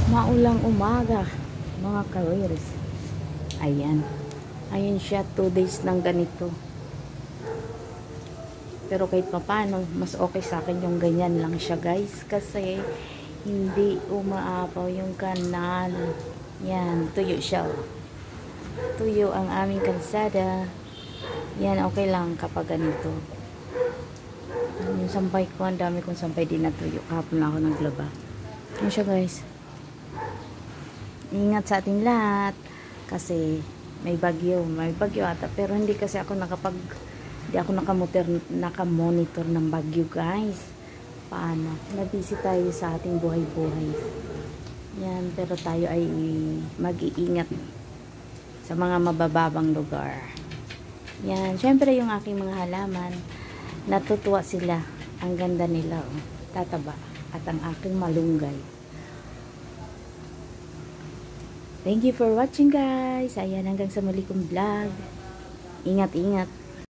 Maulang umaga, mga ka-reels. Ayan. Ayan siya, 2 days ng ganito. Pero kahit papaano, mas okay sa akin yung ganyan lang siya, guys. Kasi, hindi umaapaw yung kanal. Yan, tuyo siya. Tuyo ang aming kalsada. Yan, okay lang kapag ganito. Yung sampay ko, ang dami kong sampay din na tuyo. Kahapon na ako naglaba. Yan siya, guys. Ingat sa ating lahat kasi may bagyo ata, pero hindi kasi ako hindi ako nakamonitor ng bagyo, guys. Paano? Nabisi tayo sa ating buhay-buhay. Yan, pero tayo ay mag-iingat sa mga mabababang lugar. Yan, syempre yung aking mga halaman, natutuwa sila. Ang ganda nila, oh. Tataba. At ang aking malunggay. Thank you for watching, guys. Ayan, hanggang sa muli kong vlog. Ingat-ingat.